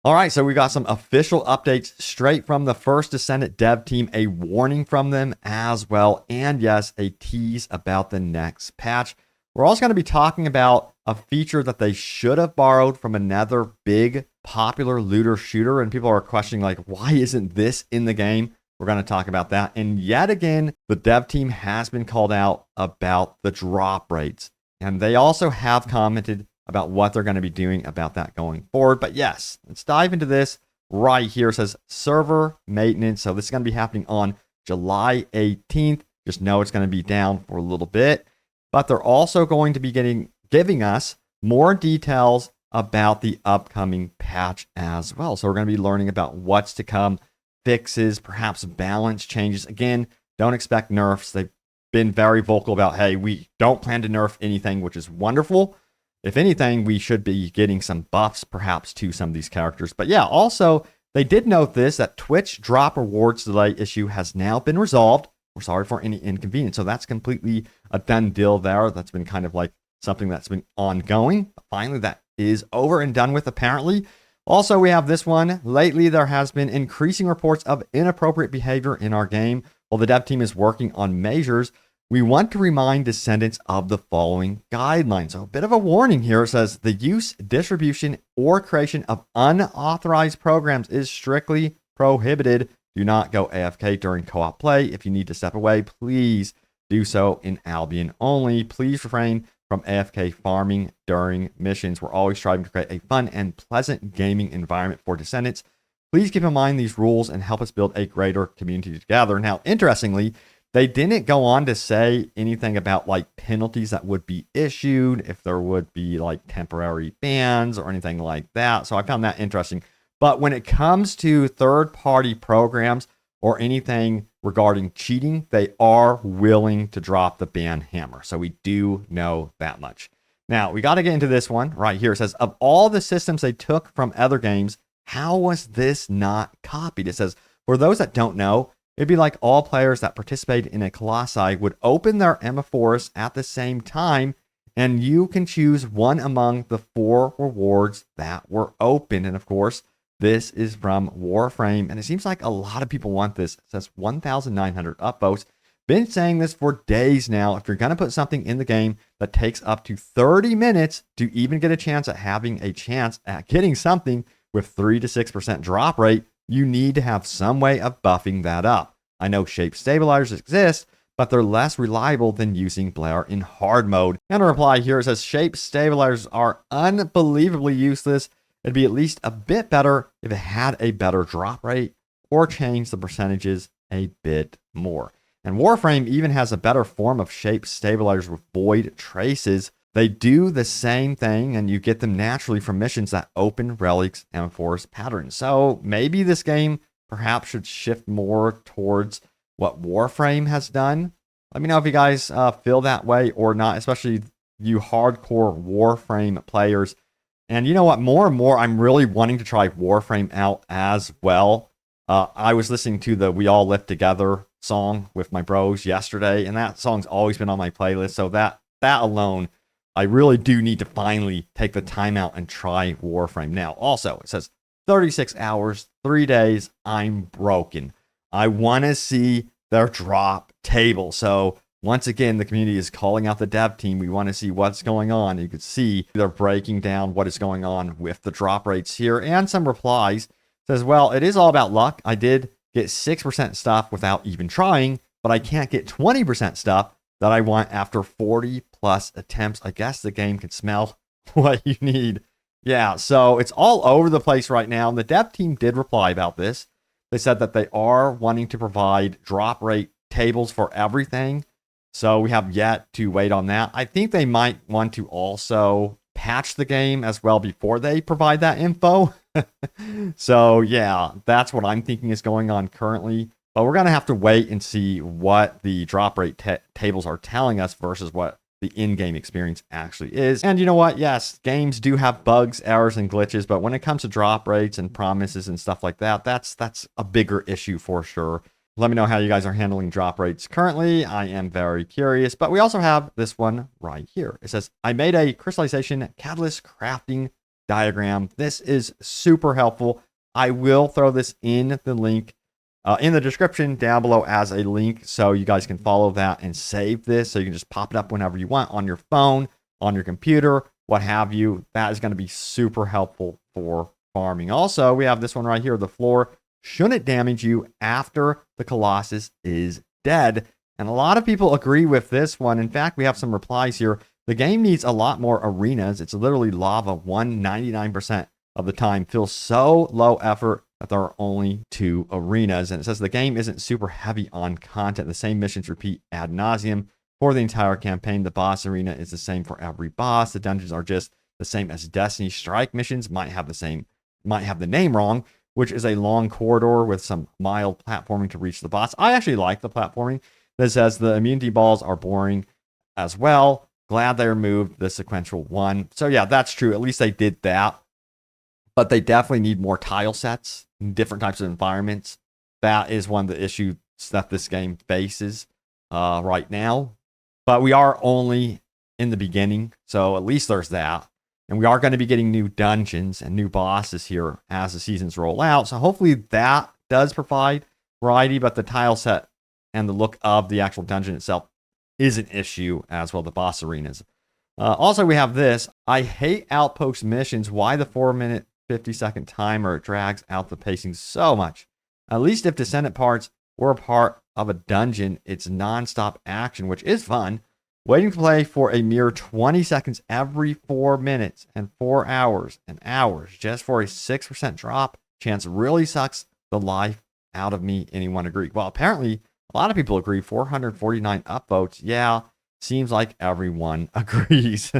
All right, so we got some official updates straight from the First Descendant dev team, a warning from them as well, and yes, a tease about the next patch. We're also going to be talking about a feature that they should have borrowed from another big popular looter shooter, and people are questioning, like, why isn't this in the game? We're going to talk about that. And yet again, the dev team has been called out about the drop rates, and they also have commented about what they're going to be doing about that going forward. But yes, let's dive into this right here. It says server maintenance. So this is going to be happening on July 18th. Just know it's going to be down for a little bit. But they're also going to be giving us more details about the upcoming patch as well. So we're going to be learning about what's to come, fixes, perhaps balance changes. Again, don't expect nerfs. They've been very vocal about, hey, we don't plan to nerf anything, which is wonderful. If anything, we should be getting some buffs perhaps to some of these characters. But yeah, also, they did note this, that Twitch drop rewards delay issue has now been resolved. We're sorry for any inconvenience. So that's completely a done deal there. That's been kind of like something that's been ongoing. Finally, that is over and done with, apparently. Also, we have this one. Lately, there has been increasing reports of inappropriate behavior in our game. While the dev team is working on measures, we want to remind Descendants of the following guidelines. So a bit of a warning here. It says the use, distribution, or creation of unauthorized programs is strictly prohibited. Do not go AFK during co-op play. If you need to step away, please do so in Albion only. Please refrain from AFK farming during missions. We're always striving to create a fun and pleasant gaming environment for Descendants. Please keep in mind these rules and help us build a greater community together. Now, interestingly, they didn't go on to say anything about like penalties that would be issued, if there would be like temporary bans or anything like that. So I found that interesting. But when it comes to third-party programs or anything regarding cheating, they are willing to drop the ban hammer. So we do know that much. Now, we got to get into this one right here. It says, of all the systems they took from other games, how was this not copied? It says, for those that don't know, it'd be like all players that participate in a Colossi would open their Emma-Force at the same time, and you can choose one among the 4 rewards that were open. And of course, this is from Warframe, and it seems like a lot of people want this. It says 1,900 upvotes. Been saying this for days now. If you're going to put something in the game that takes up to 30 minutes to even get a chance at having a chance at getting something with 3 to 6% drop rate, you need to have some way of buffing that up. I know shape stabilizers exist, but they're less reliable than using Blair in hard mode. And a reply here says shape stabilizers are unbelievably useless. It'd be at least a bit better if it had a better drop rate or change the percentages a bit more. And Warframe even has a better form of shape stabilizers with void traces. They do the same thing, and you get them naturally from missions that open relics and force patterns. So maybe this game perhaps should shift more towards what Warframe has done. Let me know if you guys feel that way or not, especially you hardcore Warframe players. And you know what? More and more, I'm really wanting to try Warframe out as well. I was listening to the We All Live Together song with my bros yesterday, and that song's always been on my playlist. So that alone, I really do need to finally take the time out and try Warframe. Now, also, it says 36 hours, 3 days, I'm broken. I want to see their drop table. So once again, the community is calling out the dev team. We want to see what's going on. You can see they're breaking down what is going on with the drop rates here, and some replies. It says, well, it is all about luck. I did get 6% stuff without even trying, but I can't get 20% stuff that I want after 40 plus attempts. I guess the game can smell what you need. Yeah, so it's all over the place right now. And the dev team did reply about this. They said that they are wanting to provide drop rate tables for everything. So we have yet to wait on that. I think they might want to also patch the game as well before they provide that info. So yeah, that's what I'm thinking is going on currently. But we're going to have to wait and see what the drop rate tables are telling us versus what the in-game experience actually is. And you know what? Yes, games do have bugs, errors, and glitches. But when it comes to drop rates and promises and stuff like that, that's a bigger issue for sure. Let me know how you guys are handling drop rates currently. I am very curious. But we also have this one right here. It says, I made a crystallization catalyst crafting diagram. This is super helpful. I will throw this in the link in the description down below as a link so you guys can follow that and save this. So you can just pop it up whenever you want on your phone, on your computer, what have you. That is going to be super helpful for farming. Also, we have this one right here. The floor shouldn't damage you after the Colossus is dead. And a lot of people agree with this one. In fact, we have some replies here. The game needs a lot more arenas. It's literally lava 199% of the time. Feels so low effort that there are only 2 arenas. And it says the game isn't super heavy on content. The same missions repeat ad nauseum for the entire campaign. The boss arena is the same for every boss. The dungeons are just the same as Destiny. Strike missions might have the name wrong, which is a long corridor with some mild platforming to reach the boss. I actually like the platforming. This says the immunity balls are boring as well. Glad they removed the sequential one. So yeah, that's true. At least they did that. But they definitely need more tile sets, different types of environments. That is one of the issues that this game faces right now. But we are only in the beginning, so at least there's that. And we are going to be getting new dungeons and new bosses here as the seasons roll out. So hopefully that does provide variety, but the tile set and the look of the actual dungeon itself is an issue, as well the boss arenas. Also, we have this. I hate Outpost Missions. Why the 4-minute, 50-second timer? It drags out the pacing so much. At least if Descendant parts were a part of a dungeon, it's non-stop action, which is fun. Waiting to play for a mere 20 seconds every 4 minutes and 4 hours and hours just for a 6% drop chance really sucks the life out of me. Anyone agree? Well, apparently a lot of people agree. 449 upvotes. Yeah, seems like everyone agrees.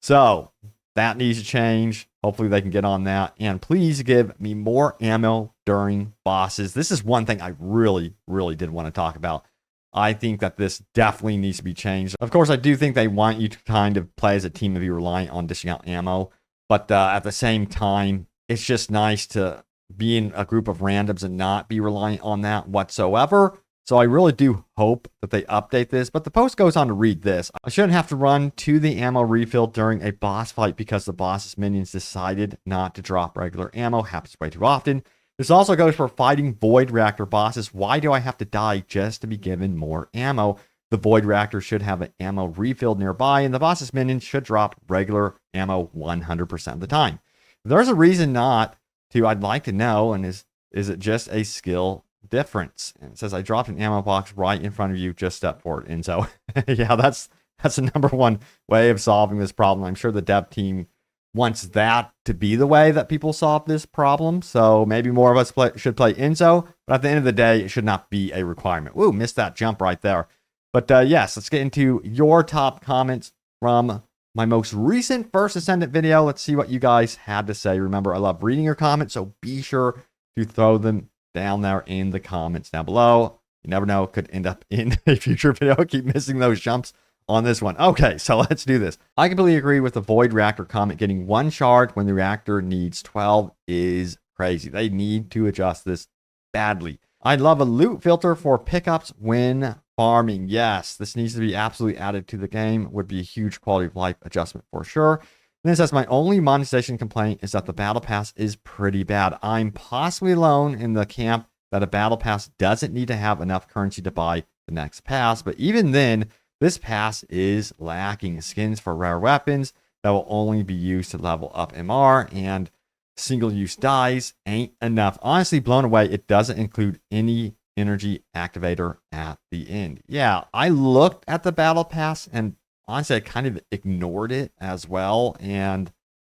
So that needs to change. Hopefully they can get on that. And please give me more ammo during bosses. This is one thing I really, really did want to talk about. I think that this definitely needs to be changed. Of course, I do think they want you to kind of play as a team and be reliant on dishing out ammo. But at the same time, it's just nice to be in a group of randoms and not be reliant on that whatsoever. So I really do hope that they update this. But the post goes on to read this. I shouldn't have to run to the ammo refill during a boss fight because the boss's minions decided not to drop regular ammo. Happens way too often. This also goes for fighting Void Reactor bosses. Why do I have to die just to be given more ammo? The Void Reactor should have an ammo refilled nearby, and the boss's minions should drop regular ammo 100% of the time. If there's a reason not to, I'd like to know, and is it just a skill difference? And it says, I dropped an ammo box right in front of you, just step forward. And so, yeah, that's the number one way of solving this problem. I'm sure the dev team wants that to be the way that people solve this problem. So maybe more of us should play Enzo, but at the end of the day, it should not be a requirement. Woo, missed that jump right there. But yes, let's get into your top comments from my most recent First Descendant video. Let's see what you guys had to say. Remember, I love reading your comments, so be sure to throw them down there in the comments down below. You never know, it could end up in a future video. I keep missing those jumps on this one. Okay, so let's do this. I completely agree with the Void Reactor comment. Getting 1 shard when the reactor needs 12 is crazy. They need to adjust this badly. I'd love a loot filter for pickups when farming. Yes, this needs to be absolutely added to the game. Would be a huge quality of life adjustment for sure. And it says, my only monetization complaint is that the battle pass is pretty bad. I'm possibly alone in the camp that a battle pass doesn't need to have enough currency to buy the next pass. But even then, this pass is lacking. Skins for rare weapons that will only be used to level up MR, and single-use dies ain't enough. Honestly, blown away, it doesn't include any energy activator at the end. Yeah, I looked at the battle pass, and honestly, I kind of ignored it as well. And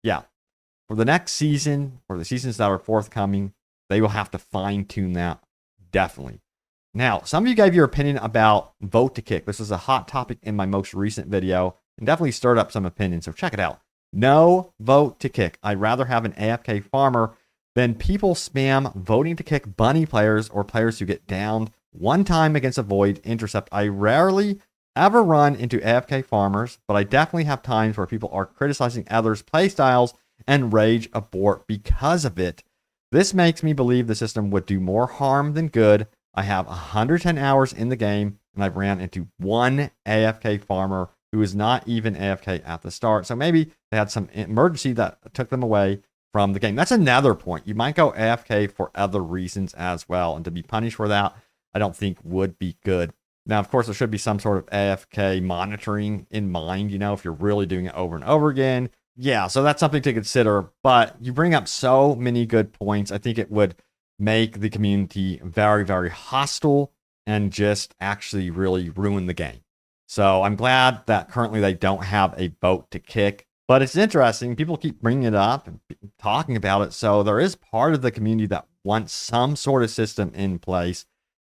yeah, for the next season, or the seasons that are forthcoming, they will have to fine-tune that, definitely. Now, some of you gave your opinion about vote to kick. This was a hot topic in my most recent video and definitely stirred up some opinions, so check it out. No vote to kick. I'd rather have an AFK farmer than people spam voting to kick bunny players or players who get downed one time against a void intercept. I rarely ever run into AFK farmers, but I definitely have times where people are criticizing others' playstyles and rage abort because of it. This makes me believe the system would do more harm than good. I have 110 hours in the game, and I've ran into 1 AFK farmer who is not even AFK at the start. So maybe they had some emergency that took them away from the game. That's another point. You might go AFK for other reasons as well. And to be punished for that, I don't think would be good. Now, of course, there should be some sort of AFK monitoring in mind, if you're really doing it over and over again. Yeah, so that's something to consider. But you bring up so many good points. I think it would make the community very, very hostile and just actually really ruin the game. So I'm glad that currently they don't have a vote to kick. But it's interesting. People keep bringing it up and talking about it. So there is part of the community that wants some sort of system in place.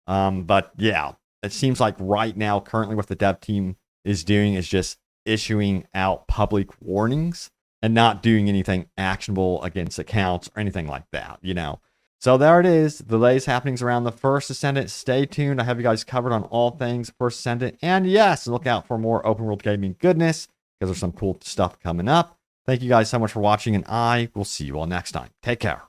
But yeah, it seems like right now, currently what the dev team is doing is just issuing out public warnings and not doing anything actionable against accounts or anything like that, So there it is. The latest happenings around the First Descendant. Stay tuned. I have you guys covered on all things First Descendant. And yes, look out for more open world gaming goodness, because there's some cool stuff coming up. Thank you guys so much for watching, and I will see you all next time. Take care.